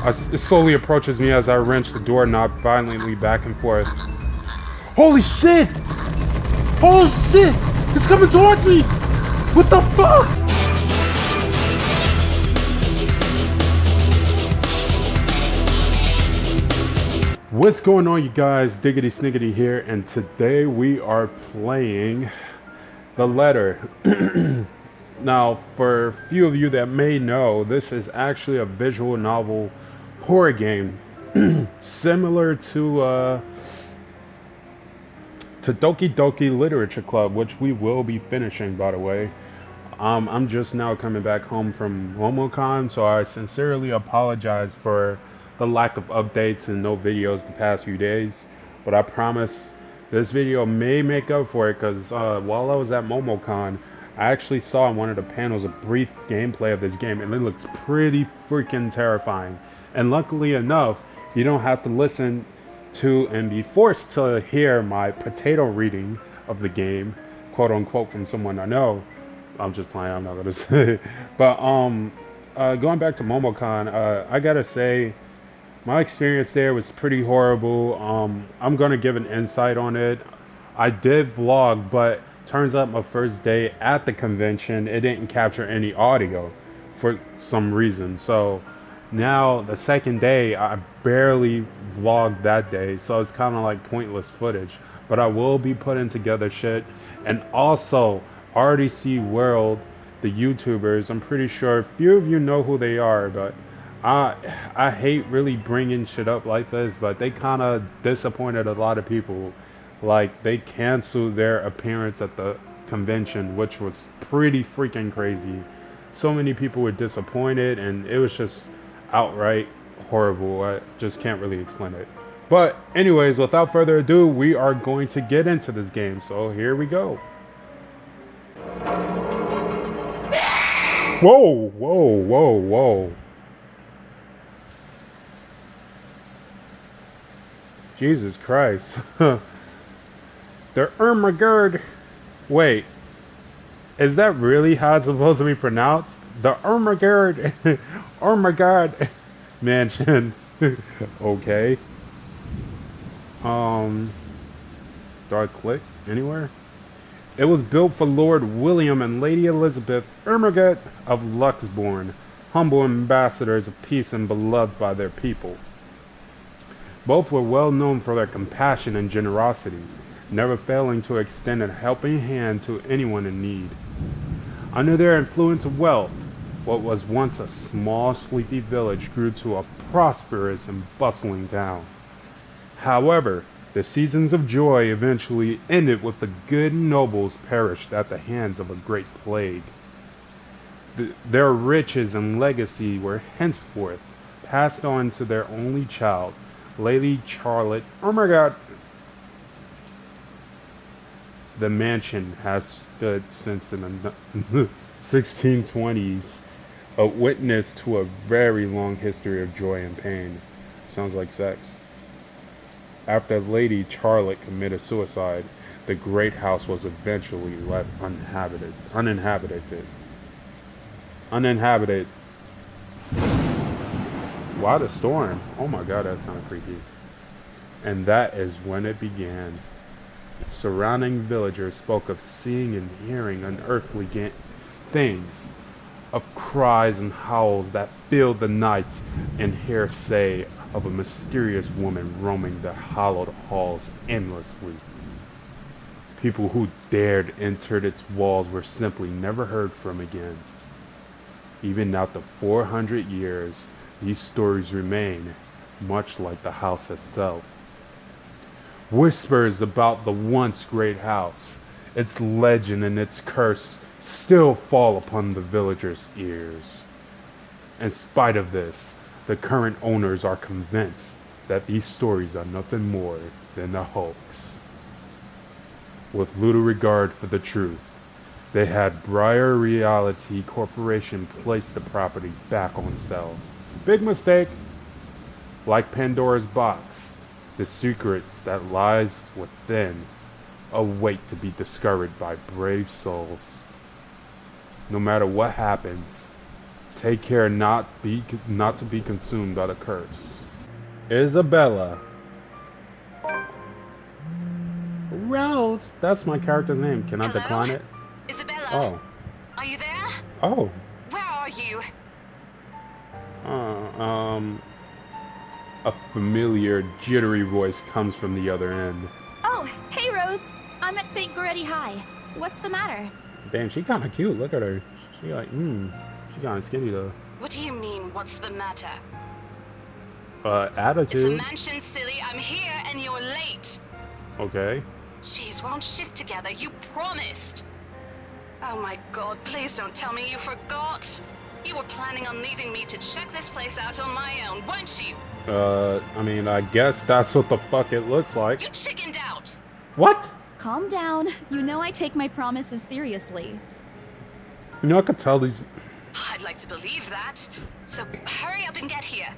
It slowly approaches me as I wrench the doorknob violently back and forth. Holy shit! Holy shit! It's coming towards me! What the fuck? What's going on, you guys? Diggity Sniggity here, and today we are playing The Letter. Now, for a few of you that may know, this is actually a visual novel horror game similar to Doki Doki Literature Club, which we will be finishing, by the way. I'm just now coming back home from MomoCon, so I sincerely apologize for the lack of updates and no videos the past few days. But I promise this video may make up for it, because while I was at MomoCon, I actually saw in one of the panels a brief gameplay of this game, and it looks pretty freaking terrifying. And luckily enough, you don't have to listen to and be forced to hear my potato reading of the game, quote unquote, from someone I know. I'm just playing, I'm not gonna say. But going back to MomoCon, I gotta say my experience there was pretty horrible. I'm gonna give an insight on it. I did vlog, but turns out my first day at the convention, it didn't capture any audio for some reason. So now the second day, I barely vlogged that day, so it's kind of like pointless footage. But I will be putting together shit. And also RDC World, the YouTubers, I'm pretty sure a few of you know who they are, but I hate really bringing shit up like this, but they kind of disappointed a lot of people. Like, they canceled their appearance at the convention, which was pretty freaking crazy. So many people were disappointed, and it was just outright horrible. I just can't really explain it. But anyways, without further ado, we are going to get into this game. So here we go. Whoa, whoa, whoa, whoa. Jesus Christ. The Ermagerd. Wait, is that really how it's supposed to be pronounced? The Ermagerd. Ermagerd mansion. Okay. Do I click anywhere? It was built for Lord William and Lady Elizabeth Ermagerd of Luxbourne, humble ambassadors of peace and beloved by their people. Both were well known for their compassion and generosity, never failing to extend a helping hand to anyone in need. Under their influence of wealth, what was once a small, sleepy village grew to a prosperous and bustling town. However, the seasons of joy eventually ended with the good nobles perished at the hands of a great plague. Their riches and legacy were henceforth passed on to their only child, Lady Charlotte. Oh my god. The mansion has stood since the 1620s, a witness to a very long history of joy and pain. Sounds like sex. After Lady Charlotte committed suicide, the great house was eventually left uninhabited. Why the storm? Oh my god, that's kind of creepy. And that is when it began. Surrounding villagers spoke of seeing and hearing unearthly things, of cries and howls that filled the nights, and hearsay of a mysterious woman roaming the hallowed halls endlessly. People who dared enter its walls were simply never heard from again. Even after 400 years, these stories remain, much like the house itself. Whispers about the once great house, its legend and its curse still fall upon the villagers' ears. In spite of this, the current owners are convinced that these stories are nothing more than a hoax. With little regard for the truth, they had Briar Realty Corporation place the property back on sale. Big mistake. Like Pandora's box, the secrets that lies within await to be discovered by brave souls. No matter what happens, Take care not to be consumed by the curse. Isabella. Rose. That's my character's name. Can I decline it? Isabella. Oh. Are you there? Oh. Where are you? A familiar, jittery voice comes from the other end. Oh, hey Rose. I'm at St. Goretti High. What's the matter? Damn, she kind of cute. Look at her. She like, she kind of skinny though. What do you mean, what's the matter? Attitude. It's the mansion, silly. I'm here and you're late. Okay. Jeez, we're on shift together. You promised. Oh my god, please don't tell me you forgot. You were planning on leaving me to check this place out on my own, weren't you? I mean, I guess that's what the fuck it looks like. You chickened out. What? Calm down. You know I take my promises seriously. You know, I could tell these... I'd like to believe that. So hurry up and get here.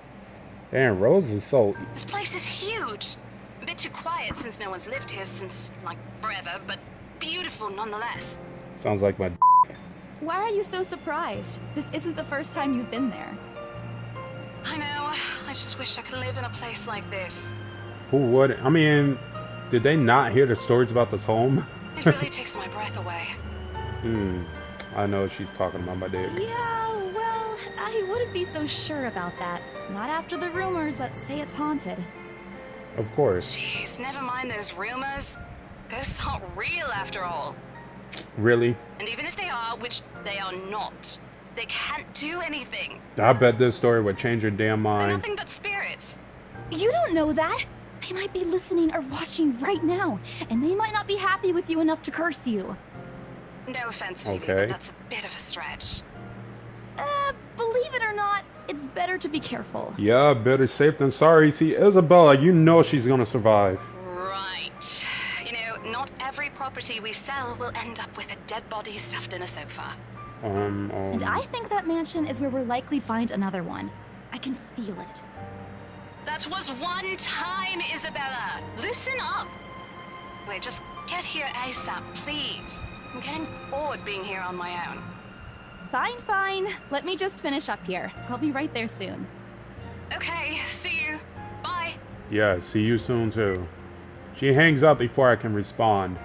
Damn, Rose is so... This place is huge. A bit too quiet since no one's lived here since, like, forever, but beautiful nonetheless. Sounds like my... Why are you so surprised? This isn't the first time you've been there. I know. I just wish I could live in a place like this. Who would? I mean, did they not hear the stories about this home? It really takes my breath away. I know she's talking about my dick. Yeah, well, I wouldn't be so sure about that. Not after the rumors that say it's haunted. Of course. Jeez, never mind those rumors. Ghosts aren't real after all. Really? And even if they are, which they are not, they can't do anything. I bet this story would change your damn They're mind. nothing but spirits. You don't know that. They might be listening or watching right now, and they might not be happy with you enough to curse you. No offense, really, Okay. but that's a bit of a stretch. Believe it or not, it's better to be careful. Yeah, better safe than sorry. See, Isabella, you know she's gonna survive. Right. You know, not every property we sell will end up with a dead body stuffed in a sofa. And I think that mansion is where we'll likely find another one. I can feel it. That was one time, Isabella. Loosen up. Wait, just get here ASAP, please. I'm getting bored being here on my own. Fine, fine. Let me just finish up here. I'll be right there soon. Okay, see you. Bye. Yeah, see you soon too. She hangs up before I can respond.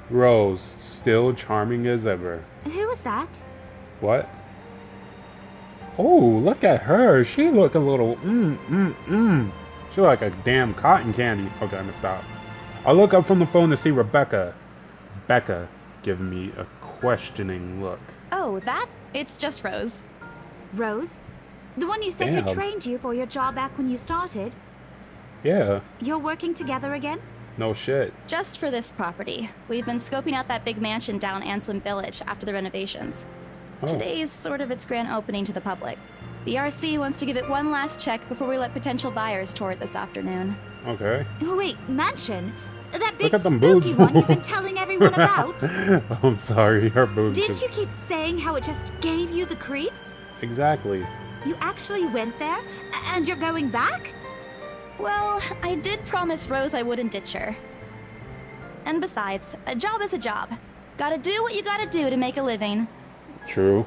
Rose, still charming as ever. Who was that? What? Oh, look at her. She look a little, She like a damn cotton candy. Okay, I'm gonna stop. I look up from the phone to see Rebecca. Becca giving me a questioning look. Oh, that? It's just Rose. Rose? The one you said who Damn. trained you for your job back when you started? Yeah, You're working together again? no shit. Just for this property. We've been scoping out that big mansion down Anslem Village after the renovations. Oh. Today's sort of its grand opening to the public. The RC wants to give it one last check before we let potential buyers tour it this afternoon. Okay. Oh, wait, mansion? That big Look at them spooky boobs. one you've been telling everyone about? I'm sorry, her boobs Did just... you keep saying how it just gave you the creeps? Exactly. You actually went there? And you're going back? Well, I did promise Rose I wouldn't ditch her. And besides, a job is a job. Gotta do what you gotta do to make a living. True.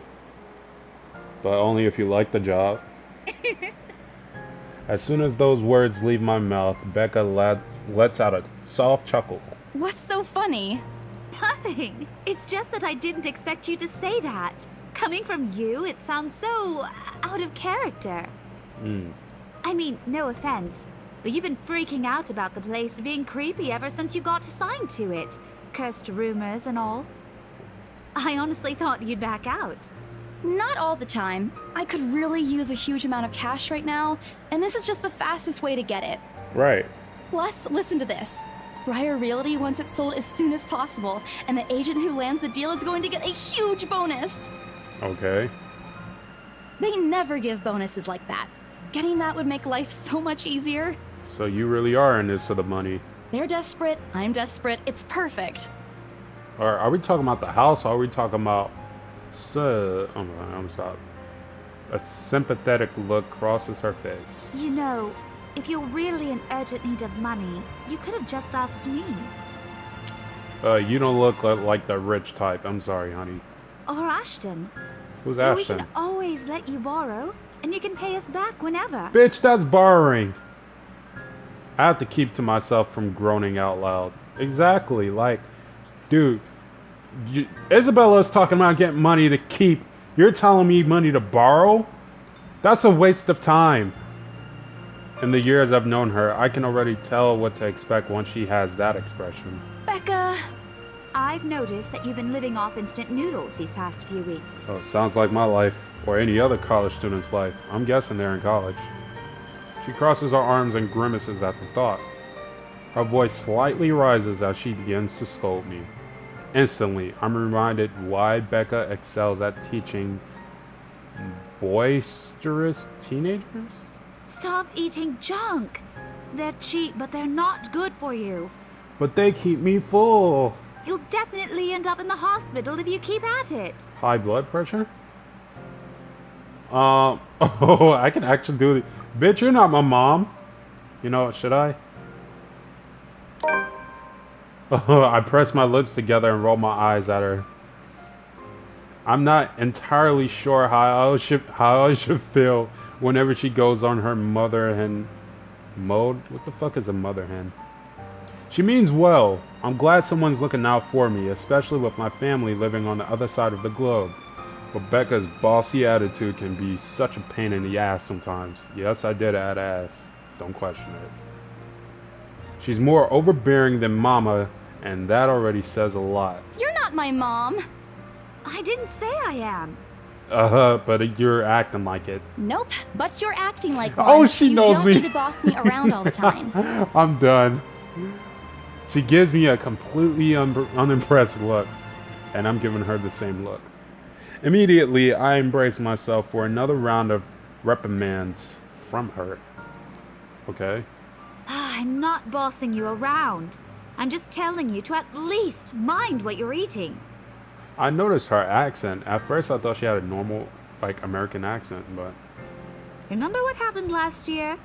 But only if you like the job. As soon as those words leave my mouth, Becca lets out a soft chuckle. What's so funny? Nothing. It's just that I didn't expect you to say that. Coming from you, it sounds so out of character. I mean, no offense, but you've been freaking out about the place being creepy ever since you got assigned to it. Cursed rumors and all. I honestly thought you'd back out. Not all the time. I could really use a huge amount of cash right now, and this is just the fastest way to get it. Right. Plus, listen to this. Briar Realty wants it sold as soon as possible, and the agent who lands the deal is going to get a huge bonus. Okay. They never give bonuses like that. Getting that would make life so much easier. So you really are in this for the money. They're desperate, I'm desperate, it's perfect. Or are we talking about the house, or are we talking about... I'm sorry. A sympathetic look crosses her face. You know, if you're really in urgent need of money, you could have just asked me. You don't look like the rich type. I'm sorry, honey. Or Ashton. Who's We Ashton? can always let you borrow, and you can pay us back whenever. Bitch, that's borrowing. I have to keep to myself from groaning out loud. Exactly, like, dude, Isabella's talking about getting money to keep. You're telling me money to borrow? That's a waste of time. In the years I've known her, I can already tell what to expect once she has that expression. Becca. I've noticed that you've been living off instant noodles these past few weeks. Oh, sounds like my life, or any other college student's life. I'm guessing they're in college. She crosses her arms and grimaces at the thought. Her voice slightly rises as she begins to scold me. Instantly, I'm reminded why Becca excels at teaching boisterous teenagers? Stop eating junk. They're cheap, but they're not good for you. But they keep me full. You'll definitely end up in the hospital if you keep at it. High blood pressure? Oh, I can actually do it. Bitch, you're not my mom. You know, should I? I press my lips together and roll my eyes at her. I'm not entirely sure how I should feel whenever she goes on her mother hen mode. What the fuck is a mother hen? She means well. I'm glad someone's looking out for me, especially with my family living on the other side of the globe. But Becca's bossy attitude can be such a pain in the ass sometimes. Yes, I did add ass. Don't question it. She's more overbearing than Mama, and that already says a lot. You're not my mom. I didn't say I am. But you're acting like it. Nope, but you're acting like one. Oh, she knows You me. don't need to boss me around all the time. I'm done. She gives me a completely unimpressed look, and I'm giving her the same look. Immediately, I embrace myself for another round of reprimands from her. Okay? I'm not bossing you around. I'm just telling you to at least mind what you're eating. I noticed her accent. At first, I thought she had a normal, like, American accent, but... Remember what happened last year?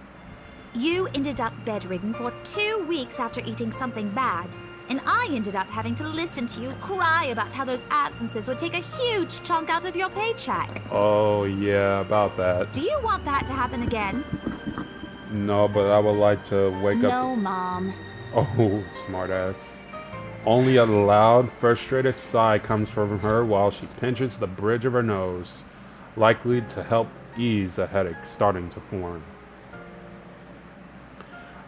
You ended up bedridden for 2 weeks after eating something bad, and I ended up having to listen to you cry about how those absences would take a huge chunk out of your paycheck. Oh, yeah, about that. Do you want that to happen again? No, but I would like to wake up... No, Mom. Oh, smartass. Only a loud, frustrated sigh comes from her while she pinches the bridge of her nose, likely to help ease the headache starting to form.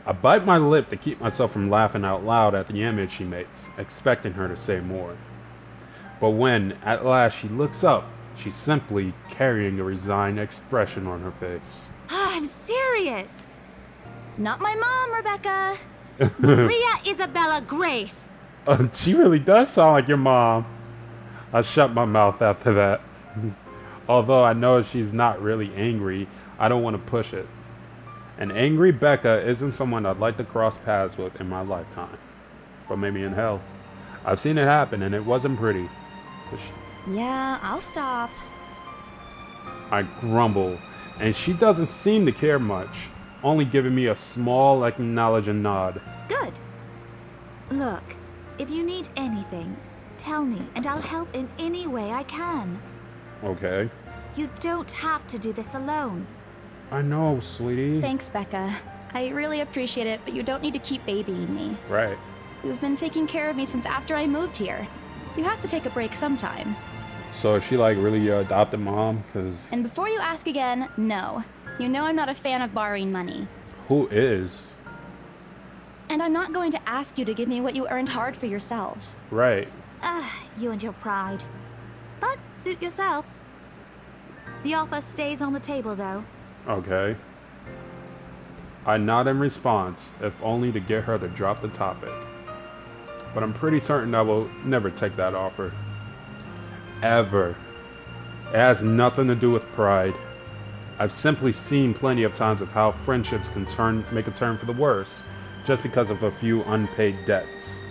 I bite my lip to keep myself from laughing out loud at the image she makes, expecting her to say more. But when, at last, she looks up, she's simply carrying a resigned expression on her face. I'm serious. Not my mom, Rebecca. Maria Isabella Grace. She really does sound like your mom. I shut my mouth after that. Although I know she's not really angry, I don't want to push it. An angry Becca isn't someone I'd like to cross paths with in my lifetime. But maybe in hell. I've seen it happen and it wasn't pretty. Yeah, I'll stop. I grumble, and she doesn't seem to care much, only giving me a small acknowledging nod. Good. Look, if you need anything, tell me and I'll help in any way I can. Okay. You don't have to do this alone. I know, sweetie. Thanks, Becca. I really appreciate it, but you don't need to keep babying me. Right. You've been taking care of me since after I moved here. You have to take a break sometime. So is she like really your adopted mom? Cause And before you ask again, no. You know I'm not a fan of borrowing money. who is? And I'm not going to ask you to give me what you earned hard for yourself. Right. You and your pride. But suit yourself. The offer stays on the table, though. Okay. I nod in response, if only to get her to drop the topic. But I'm pretty certain I will never take that offer. Ever. It has nothing to do with pride. I've simply seen plenty of times of how friendships can make a turn for the worse, just because of a few unpaid debts.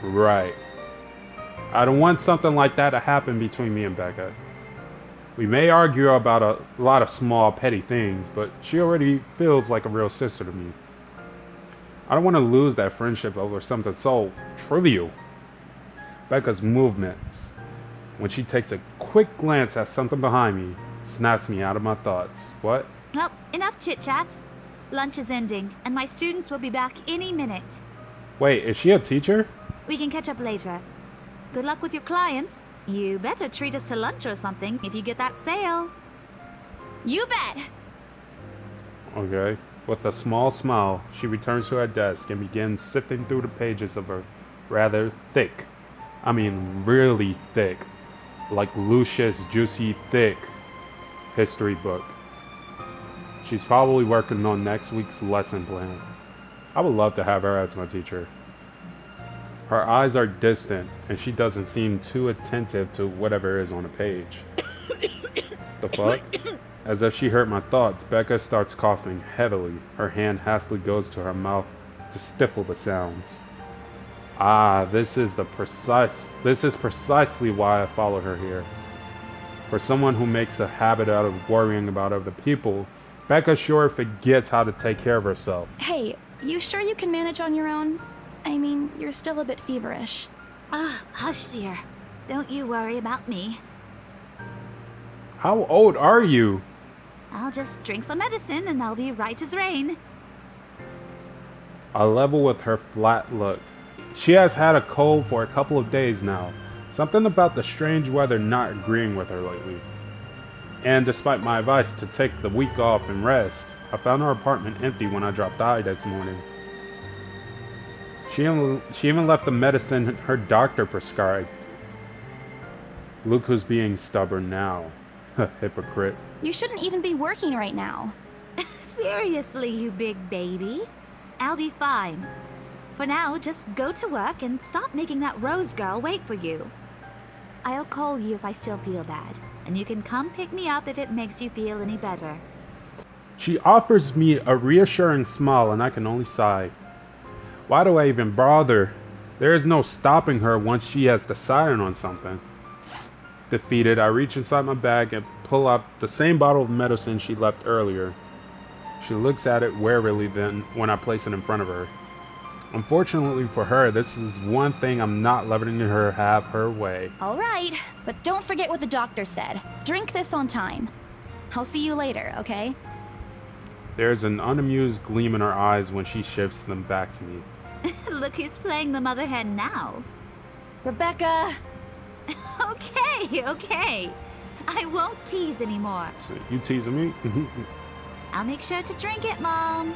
Right. I don't want something like that to happen between me and Becca. We may argue about a lot of small, petty things, but she already feels like a real sister to me. I don't want to lose that friendship over something so trivial. Becca's movements, when she takes a quick glance at something behind me snaps me out of my thoughts. What? Well, enough chit-chat. Lunch is ending, and my students will be back any minute. Wait, is she a teacher? We can catch up later. Good luck with your clients. You better treat us to lunch or something if you get that sale. You bet! Okay. With a small smile, she returns to her desk and begins sifting through the pages of her rather thick, I mean really thick, like Lucius juicy thick history book. She's probably working on next week's lesson plan. I would love to have her as my teacher. Her eyes are distant, and she doesn't seem too attentive to whatever is on the page. The fuck? As if she heard my thoughts, Becca starts coughing heavily. Her hand hastily goes to her mouth to stifle the sounds. Ah, this is precisely why I follow her here. For someone who makes a habit out of worrying about other people, Becca sure forgets how to take care of herself. Hey, you sure you can manage on your own? I mean, you're still a bit feverish. Hush, dear. Don't you worry about me. How old are you? I'll just drink some medicine and I'll be right as rain. I level with her flat look. She has had a cold for a couple of days now. Something about the strange weather not agreeing with her lately. And despite my advice to take the week off and rest, I found her apartment empty when I dropped by this morning. She even left the medicine her doctor prescribed. Look who's being stubborn now. Hypocrite. You shouldn't even be working right now. Seriously, you big baby. I'll be fine. For now, just go to work and stop making that Rose girl wait for you. I'll call you if I still feel bad, and you can come pick me up if it makes you feel any better. She offers me a reassuring smile, and I can only sigh. Why do I even bother? There is no stopping her once she has decided on something. Defeated, I reach inside my bag and pull out the same bottle of medicine she left earlier. She looks at it warily then when I place it in front of her. Unfortunately for her, this is one thing I'm not letting her have her way. All right, but don't forget what the doctor said. Drink this on time. I'll see you later, okay? There's an unamused gleam in her eyes when she shifts them back to me. Look who's playing the mother hen now. Rebecca! Okay. I won't tease anymore. So you teasing me? I'll make sure to drink it, Mom.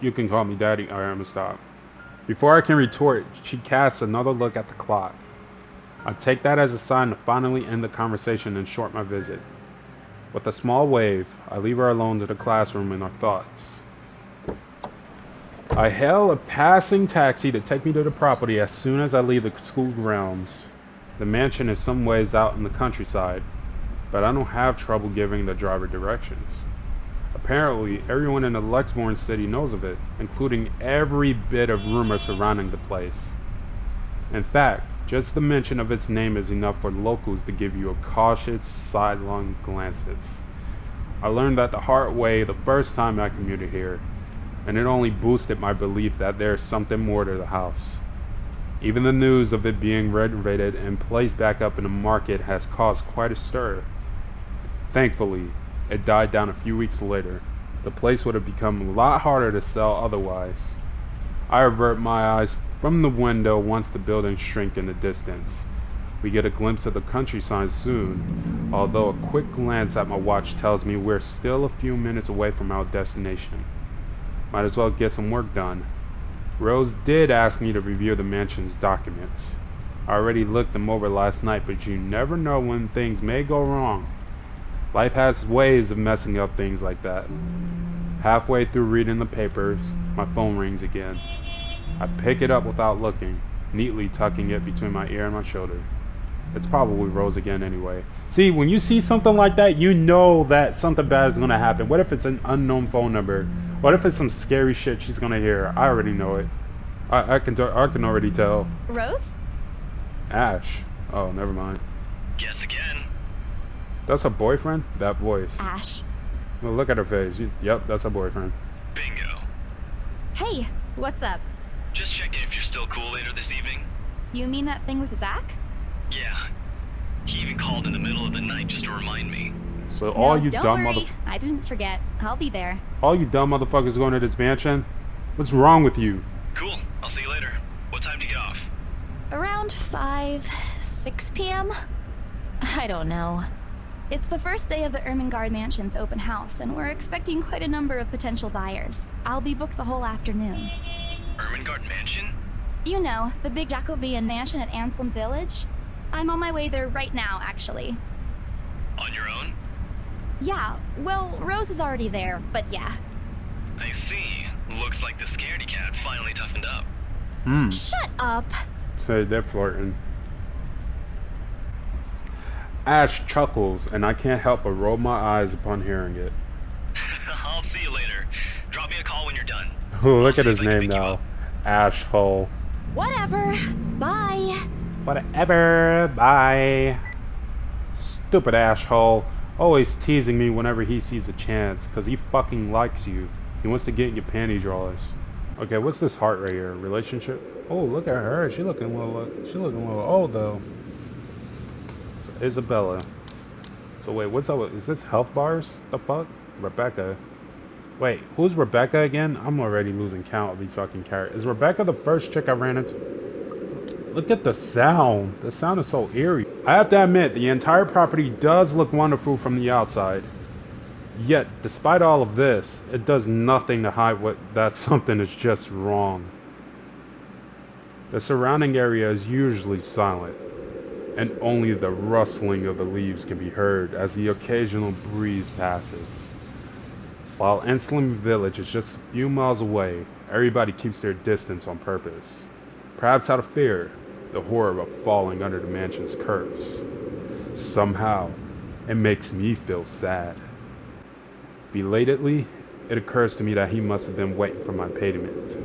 You can call me Daddy. Alright, I'm gonna stop. Before I can retort, she casts another look at the clock. I take that as a sign to finally end the conversation and short my visit. With a small wave, I leave her alone to the classroom in her thoughts. I hail a passing taxi to take me to the property as soon as I leave the school grounds. The mansion is some ways out in the countryside, but I don't have trouble giving the driver directions. Apparently, everyone in the Lexborn city knows of it, including every bit of rumor surrounding the place. In fact, just the mention of its name is enough for locals to give you a cautious, sidelong glances. I learned that the hard way the first time I commuted here, and it only boosted my belief that there's something more to the house. Even the news of it being renovated and placed back up in the market has caused quite a stir. Thankfully, it died down a few weeks later. The place would have become a lot harder to sell otherwise. I avert my eyes from the window once the buildings shrink in the distance. We get a glimpse of the countryside soon, although a quick glance at my watch tells me we're still a few minutes away from our destination. Might as well get some work done. Rose did ask me to review the mansion's documents. I already looked them over last night, but you never know when things may go wrong. Life has ways of messing up things like that. Halfway through reading the papers, my phone rings again. I pick it up without looking, neatly tucking it between my ear and my shoulder. It's probably Rose again anyway. See, when you see something like that, you know that something bad is going to happen. What if it's an unknown phone number? What if it's some scary shit she's going to hear? I already know it. I can already tell. Rose? Ash. Oh, never mind. Guess again. That's her boyfriend? That voice. Ash. Well, look at her face. Yep, that's her boyfriend. Bingo. Hey, what's up? Just checking if you're still cool later this evening. You mean that thing with Zach? Yeah. He even called in the middle of the night just to remind me. So all No, you don't dumb worry. I didn't forget. I'll be there. all you dumb motherfuckers going to this mansion? What's wrong with you? Cool. I'll see you later. What time do you get off? Around 6 p.m.? I don't know. It's the first day of the Ermengarde Mansion's open house, and we're expecting quite a number of potential buyers. I'll be booked the whole afternoon. Ermengarde Mansion? You know, the big Jacobean mansion at Anslem Village? I'm on my way there right now, actually. On your own? Yeah, well, Rose is already there, but yeah. I see. Looks like the scaredy cat finally toughened up. Shut up! So they're flirting. Ash chuckles, and I can't help but roll my eyes upon hearing it. I'll see you later. Drop me a call when you're done. Oh, look I'll at see his if I can name pick you now. up. Ash Hole. Whatever. Bye. Whatever. Bye. Stupid Ash Hole. Always teasing me whenever he sees a chance, because he fucking likes you. He wants to get in your panty drawers. Okay, what's this heart right here? Relationship? Oh, look at her. She looking a little old though. It's Isabella. So wait, what's up? Is this health bars? The fuck? Rebecca. Wait, who's Rebecca again? I'm already losing count of these fucking characters. Is Rebecca the first chick I ran into? Look at the sound. The sound is so eerie. I have to admit, the entire property does look wonderful from the outside. Yet, despite all of this, it does nothing to hide that something is just wrong. The surrounding area is usually silent, and only the rustling of the leaves can be heard as the occasional breeze passes. While Anslem Village is just a few miles away, everybody keeps their distance on purpose. Perhaps out of fear, the horror of falling under the mansion's curse. Somehow, it makes me feel sad. Belatedly, it occurs to me that he must have been waiting for my payment.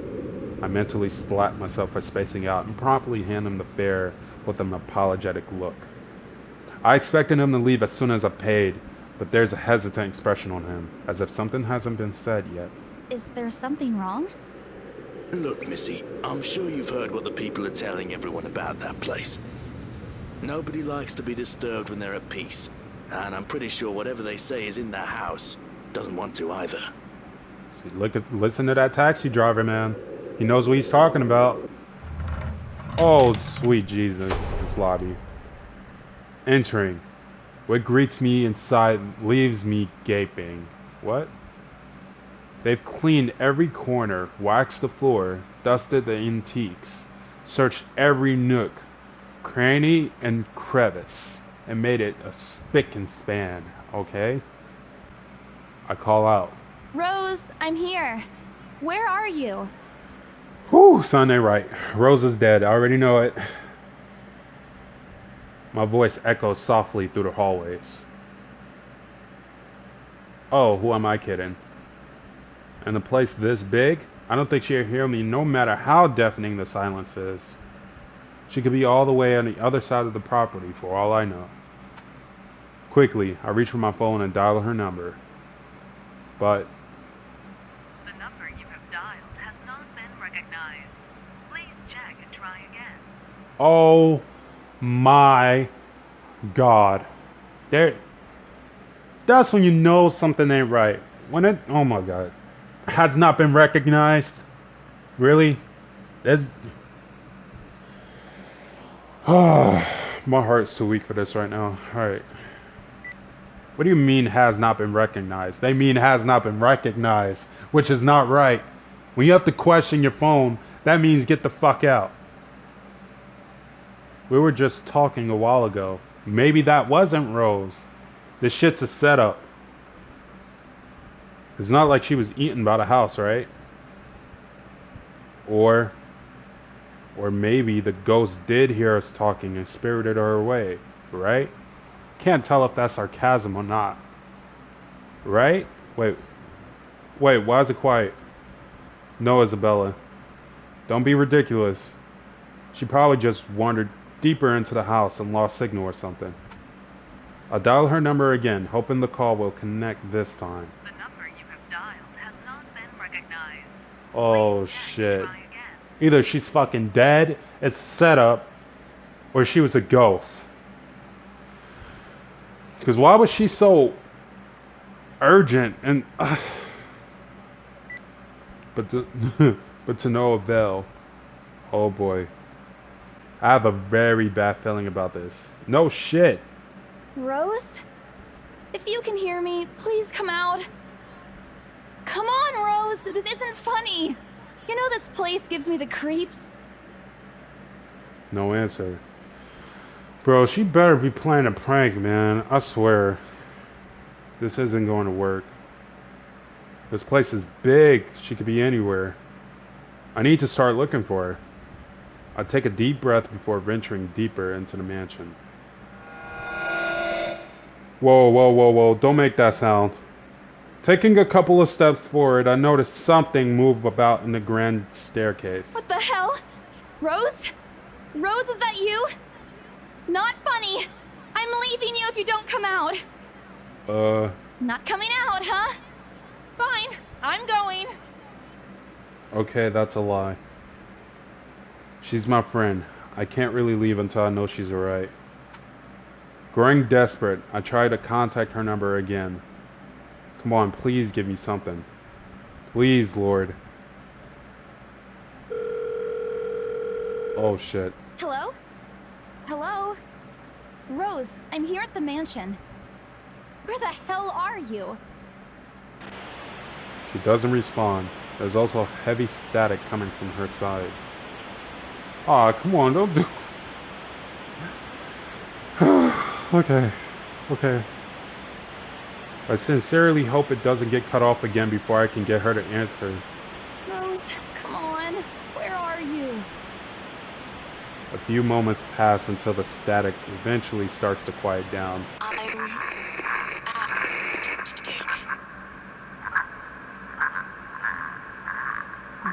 I mentally slap myself for spacing out and promptly hand him the fare with an apologetic look. I expected him to leave as soon as I paid, but there's a hesitant expression on him, as if something hasn't been said yet. Is there something wrong? Look, Missy, I'm sure you've heard what the people are telling everyone about that place. Nobody likes to be disturbed when they're at peace, and I'm pretty sure whatever they say is in that house doesn't want to either. See, listen to that taxi driver, man. He knows what he's talking about. Oh, sweet Jesus, this lobby. Entering. What greets me inside leaves me gaping. What? They've cleaned every corner, waxed the floor, dusted the antiques, searched every nook, cranny, and crevice, and made it a spick and span, okay? I call out. Rose, I'm here. Where are you? Whew, son, ain't right. Rose is dead. I already know it. My voice echoes softly through the hallways. Oh, who am I kidding? And a place this big? I don't think she'll hear me no matter how deafening the silence is. She could be all the way on the other side of the property for all I know. Quickly, I reach for my phone and dial her number. But the number you have dialed has not been recognized. Please check and try again. oh my God. That's when you know something ain't right. When it, oh my God, has not been recognized. Really? There's, my heart's too weak for this right now. All right. What do you mean has not been recognized? They mean has not been recognized, which is not right. When you have to question your phone, that means get the fuck out. We were just talking a while ago. Maybe that wasn't Rose. This shit's a setup. It's not like she was eaten by the house, right? Or maybe the ghost did hear us talking and spirited her away, right? Can't tell if that's sarcasm or not. Right? Wait, why is it quiet? No, Isabella. Don't be ridiculous. She probably just wandered deeper into the house and lost signal or something. I'll dial her number again, hoping the call will connect this time. The number you have dialed has not been recognized. Oh Please check and shit. try again. Either she's fucking dead, it's set up, Or she was a ghost. Because why was she so urgent and... but to no avail. Oh boy. I have a very bad feeling about this. No shit. Rose? If you can hear me, please come out. Come on, Rose. This isn't funny. You know this place gives me the creeps. No answer. Bro, she better be playing a prank, man. I swear. This isn't going to work. This place is big. She could be anywhere. I need to start looking for her. I take a deep breath before venturing deeper into the mansion. Whoa, whoa, whoa, whoa. Don't make that sound. Taking a couple of steps forward, I noticed something move about in the grand staircase. What the hell? Rose? Rose, is that you? Not funny. I'm leaving you if you don't come out. Not coming out, huh? Fine, I'm going. Okay, that's a lie. She's my friend. I can't really leave until I know she's alright. Growing desperate, I try to contact her number again. Come on, please give me something. Please, Lord. Oh shit. Hello? Hello? Rose, I'm here at the mansion. Where the hell are you? She doesn't respond. There's also heavy static coming from her side. Aw, come on, don't do... Okay. I sincerely hope it doesn't get cut off again before I can get her to answer. Rose, come on. Where are you? A few moments pass until the static eventually starts to quiet down.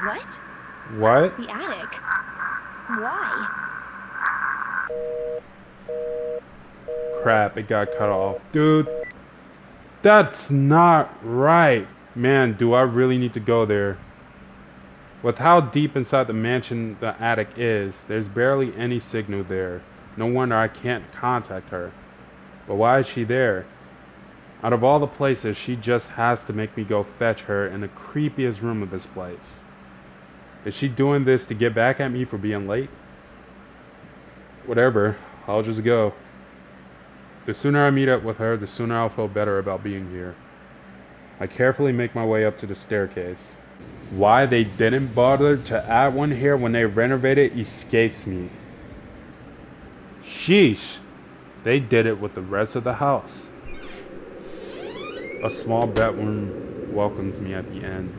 What? What? The attic? Why? Crap, it got cut off. Dude, that's not right. Man, do I really need to go there? With how deep inside the mansion the attic is, there's barely any signal there. No wonder I can't contact her. But why is she there? Out of all the places, she just has to make me go fetch her in the creepiest room of this place. Is she doing this to get back at me for being late? Whatever, I'll just go. The sooner I meet up with her, the sooner I'll feel better about being here. I carefully make my way up to the staircase. Why they didn't bother to add one here when they renovated escapes me. Sheesh, they did it with the rest of the house. A small bedroom welcomes me at the end.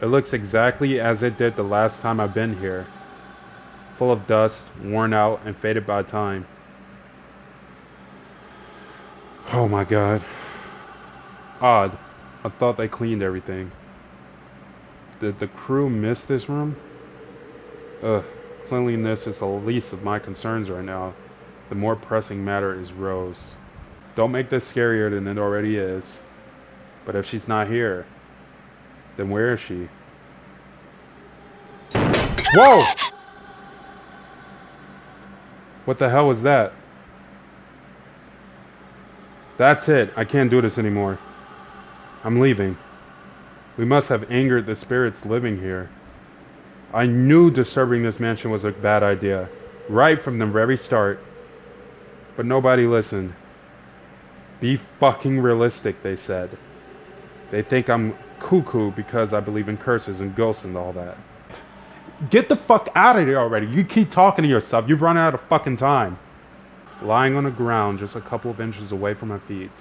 It looks exactly as it did the last time I've been here. Full of dust, worn out, and faded by time. Oh my god. Odd. I thought they cleaned everything. Did the crew miss this room? Cleanliness is the least of my concerns right now. The more pressing matter is Rose. Don't make this scarier than it already is. But if she's not here, then where is she? Whoa! What the hell was that? That's it. I can't do this anymore. I'm leaving. We must have angered the spirits living here. I knew disturbing this mansion was a bad idea, right from the very start. But nobody listened. Be fucking realistic, they said. They think I'm cuckoo because I believe in curses and ghosts and all that. Get the fuck out of here already. You keep talking to yourself. You've run out of fucking time. Lying on the ground just a couple of inches away from my feet.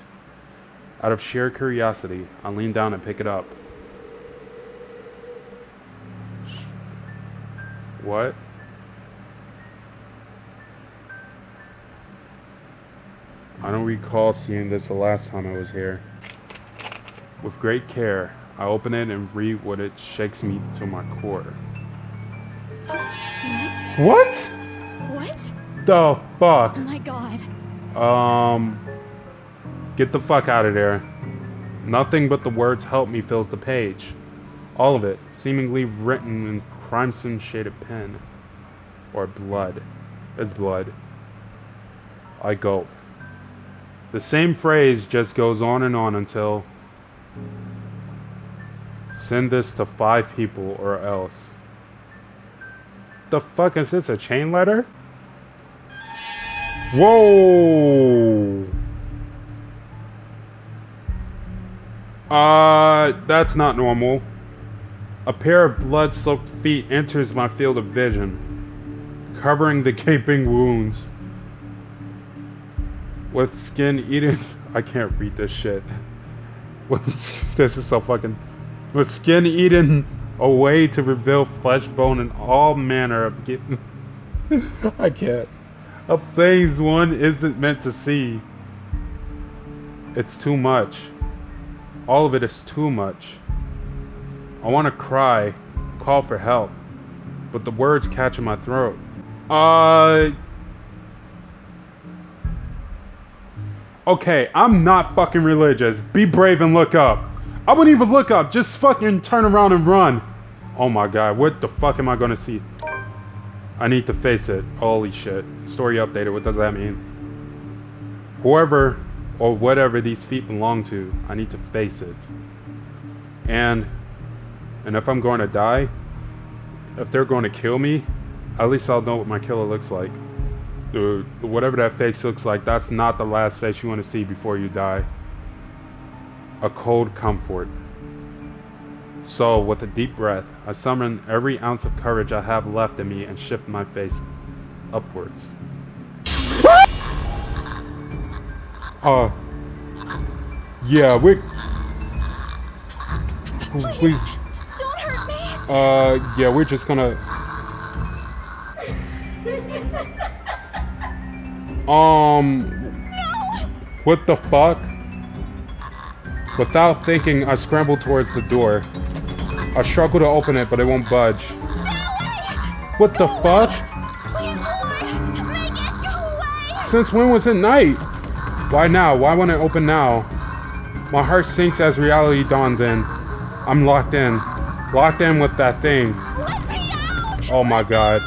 Out of sheer curiosity, I lean down and pick it up. What? I don't recall seeing this the last time I was here. With great care, I open it and read what it shakes me to my core. What? What? The fuck? Oh my god. Get the fuck out of there. Nothing but the words help me fills the page. All of it, seemingly written in crimson shaded pen. Or blood. It's blood. I gulp. The same phrase just goes on and on until... Send this to 5 people or else. The fuck is this, a chain letter? Whoa! That's not normal. A pair of blood-soaked feet enters my field of vision, covering the gaping wounds. With skin eaten... I can't read this shit. This is so fucking... With skin eaten away to reveal flesh, bone, and all manner of... I can't. Of things one isn't meant to see. It's too much. All of it is too much. I want to cry, call for help, but the words catch in my throat. Okay, I'm not fucking religious. Be brave and look up. I wouldn't even look up, just fucking turn around and run. Oh my god, what the fuck am I gonna see? I need to face it. Holy shit. Story updated, what does that mean? Whoever or whatever these feet belong to, I need to face it. And if I'm going to die, if they're going to kill me, at least I'll know what my killer looks like. Whatever that face looks like, that's not the last face you want to see before you die. A cold comfort. So, with a deep breath, I summon every ounce of courage I have left in me and shift my face upwards. Yeah, please. Don't hurt me. Yeah, we're just gonna... What the fuck? Without thinking, I scramble towards the door. I struggle to open it, but it won't budge. What the fuck? Please, Lord, make it go away. Since when was it night? Why now? Why won't it open now? My heart sinks as reality dawns in. I'm locked in. Locked in with that thing. Let me out. Oh my god.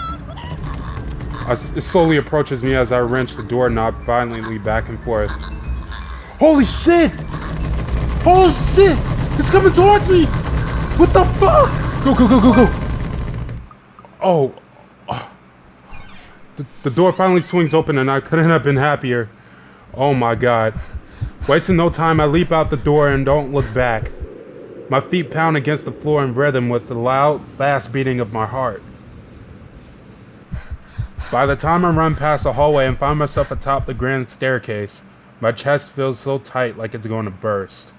It slowly approaches me as I wrench the doorknob violently back and forth. Holy shit! Holy shit! It's coming towards me! What the fuck? Go, go, go, go, go! Oh. The door finally swings open and I couldn't have been happier. Oh my god. Wasting no time, I leap out the door and don't look back. My feet pound against the floor in rhythm with the loud, fast beating of my heart. By the time I run past the hallway and find myself atop the grand staircase, my chest feels so tight like it's going to burst.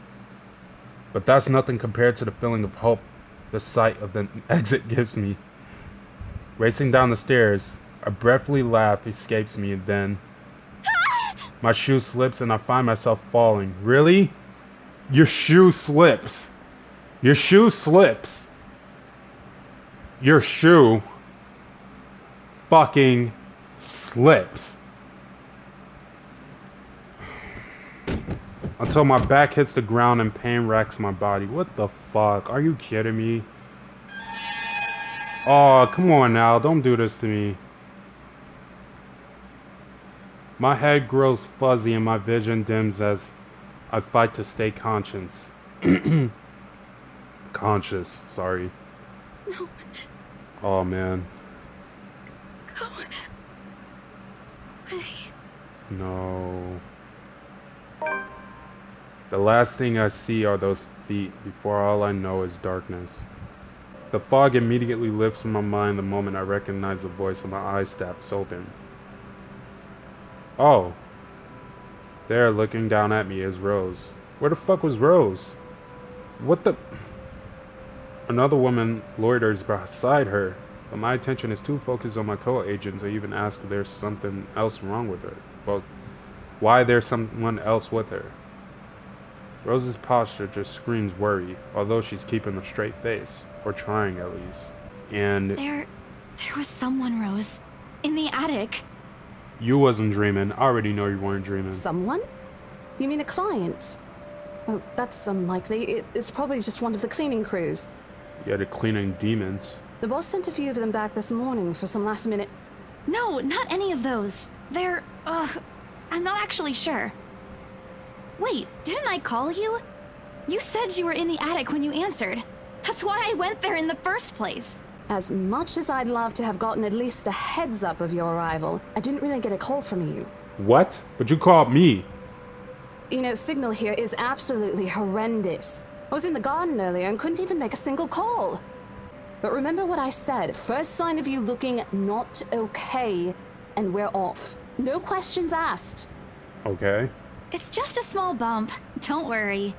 But that's nothing compared to the feeling of hope the sight of the exit gives me. Racing down the stairs, a breathy laugh escapes me and then... My shoe slips and I find myself falling. Really? Your shoe slips. Your shoe slips. Your shoe fucking slips. Until my back hits the ground and pain racks my body. What the fuck? Are you kidding me? Oh, come on now. Don't do this to me. My head grows fuzzy and my vision dims as I fight to stay conscious. Conscious, sorry. No. Oh man. Go away. No. The last thing I see are those feet before all I know is darkness. The fog immediately lifts from my mind the moment I recognize the voice and my eyes snaps open. Oh. There, looking down at me, is Rose. Where the fuck was Rose? What the... Another woman loiters beside her, but my attention is too focused on my co-agent to even ask if there's something else wrong with her. Well, why there's someone else with her. Rose's posture just screams worry, although she's keeping a straight face, or trying at least. And... There was someone, Rose. In the attic. You wasn't dreaming. I already know you weren't dreaming. Someone? You mean a client? Well, that's unlikely. It's probably just one of the cleaning crews. Yeah, the cleaning demons. The boss sent a few of them back this morning for some last-minute No, not any of those. They're, I'm not actually sure. Wait, didn't I call you? You said you were in the attic when you answered. That's why I went there in the first place. As much as I'd love to have gotten at least a heads up of your arrival, I didn't really get a call from you. What? But you called me. You know, signal here is absolutely horrendous. I was in the garden earlier and couldn't even make a single call. But remember what I said, first sign of you looking not okay, and we're off. No questions asked. Okay. It's just a small bump. Don't worry.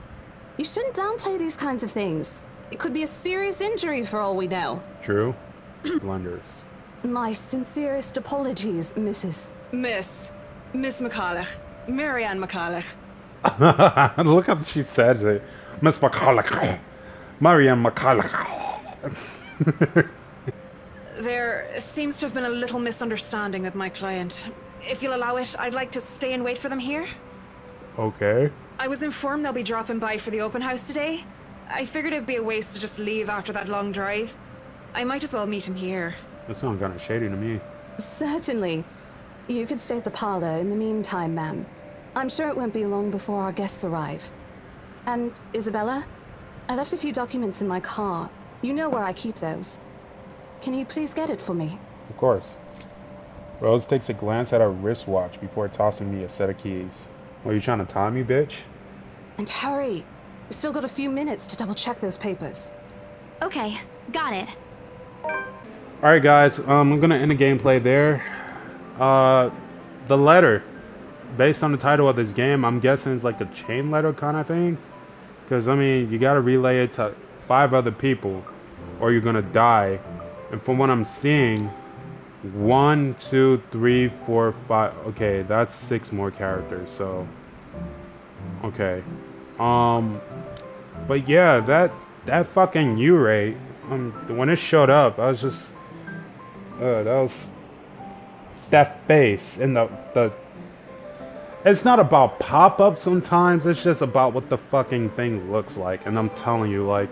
You shouldn't downplay these kinds of things. It could be a serious injury for all we know. True. Blunders. My sincerest apologies, Miss McCulloch. Marianne McCulloch. Look how she says it. Miss McCulloch. Marianne McCulloch. There seems to have been a little misunderstanding with my client. If you'll allow it, I'd like to stay and wait for them here. Okay. I was informed they'll be dropping by for the open house today. I figured it'd be a waste to just leave after that long drive. I might as well meet him here. That sounds kind of shady to me. Certainly. You could stay at the parlor in the meantime, ma'am. I'm sure it won't be long before our guests arrive. And, Isabella, I left a few documents in my car. You know where I keep those. Can you please get it for me? Of course. Rose takes a glance at her wristwatch before tossing me a set of keys. Are you trying to time me, bitch? And hurry! We've still got a few minutes to double check those papers. Okay, got it. Alright guys, I'm gonna end the gameplay there. The letter. Based on the title of this game, I'm guessing it's like a chain letter kind of thing. Because, I mean, you gotta relay it to 5 other people or you're gonna die. And from what I'm seeing, 1, 2, 3, 4, 5. Okay, that's 6 more characters, so. Okay. But yeah, that fucking U-Ray, when it showed up, I was just, that was, that face and the, it's not about pop-up sometimes, it's just about what the fucking thing looks like. And I'm telling you, like,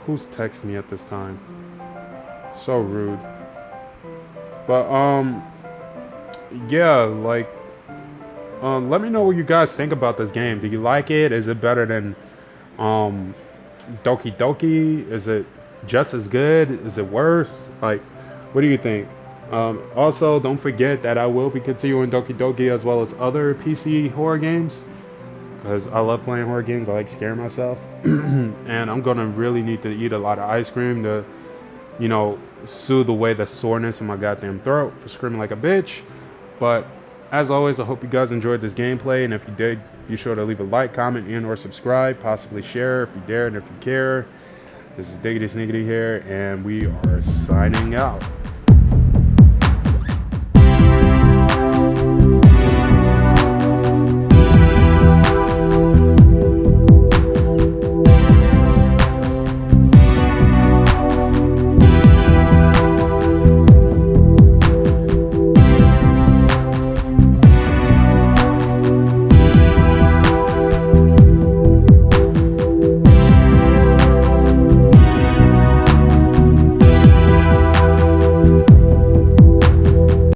who's texting me at this time? So rude. But, yeah, like, let me know what you guys think about this game. Do you like it? Is it better than Doki Doki? Is it just as good? Is it worse? Like, what do you think? Also, don't forget that I will be continuing Doki Doki as well as other PC horror games, because I love playing horror games. I like scaring myself. And I'm gonna really need to eat a lot of ice cream to, you know, soothe away the soreness in my goddamn throat for screaming like a bitch. But as always, I hope you guys enjoyed this gameplay, and if you did, be sure to leave a like, comment, and or subscribe, possibly share if you dare and if you care. This is Diggity Sniggity here, and we are signing out.